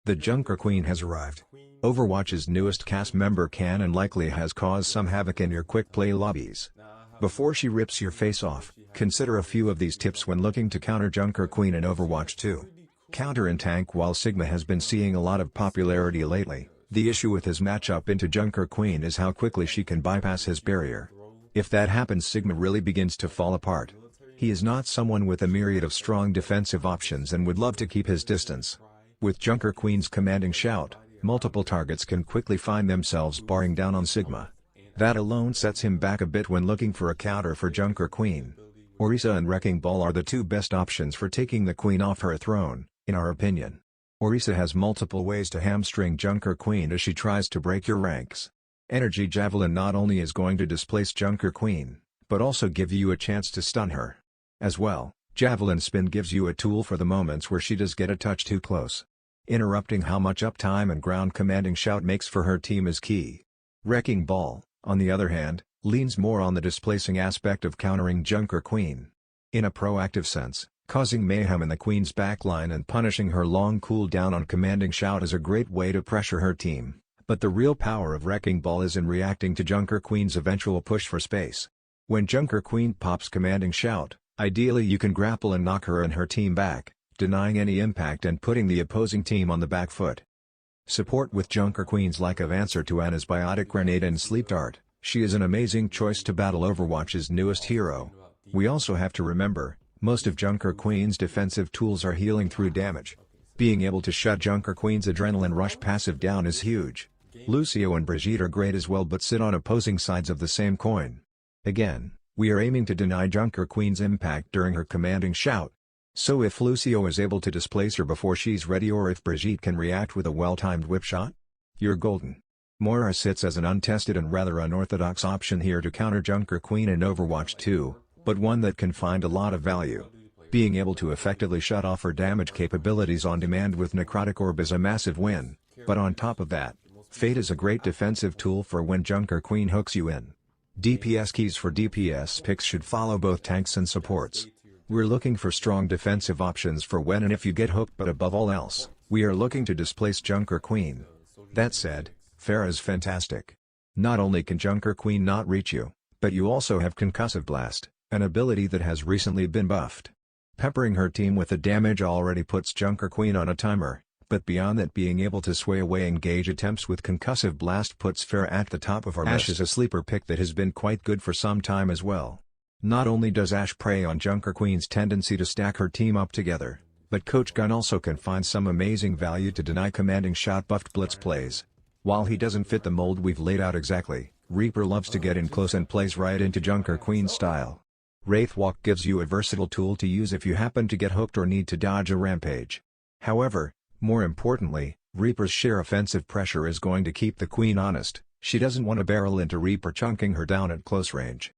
The Junker Queen has arrived. Overwatch's newest cast member can and likely has caused some havoc in your quick play lobbies. Before she rips your face off, consider a few of these tips when looking to counter Junker Queen in Overwatch 2. Counter and tank. While Sigma has been seeing a lot of popularity lately, the issue with his matchup into Junker Queen is how quickly she can bypass his barrier. If that happens, Sigma really begins to fall apart. He is not someone with a myriad of strong defensive options and would love to keep his distance. With Junker Queen's commanding shout, multiple targets can quickly find themselves bearing down on Sigma. That alone sets him back a bit when looking for a counter for Junker Queen. Orisa and Wrecking Ball are the two best options for taking the Queen off her throne, in our opinion. Orisa has multiple ways to hamstring Junker Queen as she tries to break your ranks. Energy Javelin not only is going to displace Junker Queen, but also give you a chance to stun her. As well, Javelin Spin gives you a tool for the moments where she does get a touch too close. Interrupting how much uptime and ground commanding shout makes for her team is key. Wrecking Ball, on the other hand, leans more on the displacing aspect of countering Junker Queen. In a proactive sense, causing mayhem in the Queen's backline and punishing her long cooldown on commanding shout is a great way to pressure her team, but the real power of Wrecking Ball is in reacting to Junker Queen's eventual push for space. When Junker Queen pops commanding shout, ideally you can grapple and knock her and her team back, denying any impact and putting the opposing team on the back foot. Support. With Junker Queen's lack of answer to Ana's Biotic Grenade and Sleep Dart, she is an amazing choice to battle Overwatch's newest hero. We also have to remember, most of Junker Queen's defensive tools are healing through damage. Being able to shut Junker Queen's Adrenaline Rush passive down is huge. Lucio and Brigitte are great as well, but sit on opposing sides of the same coin. Again, we are aiming to deny Junker Queen's impact during her commanding shout. So if Lucio is able to displace her before she's ready, or if Brigitte can react with a well-timed whip shot, you're golden. Moira sits as an untested and rather unorthodox option here to counter Junker Queen in Overwatch 2, but one that can find a lot of value. Being able to effectively shut off her damage capabilities on demand with Necrotic Orb is a massive win, but on top of that, Fate is a great defensive tool for when Junker Queen hooks you in. DPS keys. For DPS picks should follow both tanks and supports. We're looking for strong defensive options for when and if you get hooked, but above all else, we are looking to displace Junker Queen. That said, Pharah is fantastic. Not only can Junker Queen not reach you, but you also have Concussive Blast, an ability that has recently been buffed. Peppering her team with the damage already puts Junker Queen on a timer, but beyond that, being able to sway away engage attempts with Concussive Blast puts Pharah at the top of our list. Ashe is a sleeper pick that has been quite good for some time as well. Not only does Ashe prey on Junker Queen's tendency to stack her team up together, but Coach Gun also can find some amazing value to deny commanding shot buffed blitz plays. While he doesn't fit the mold we've laid out exactly, Reaper loves to get in close and plays right into Junker Queen's style. Wraithwalk gives you a versatile tool to use if you happen to get hooked or need to dodge a rampage. However, more importantly, Reaper's sheer offensive pressure is going to keep the Queen honest. She doesn't want to barrel into Reaper chunking her down at close range.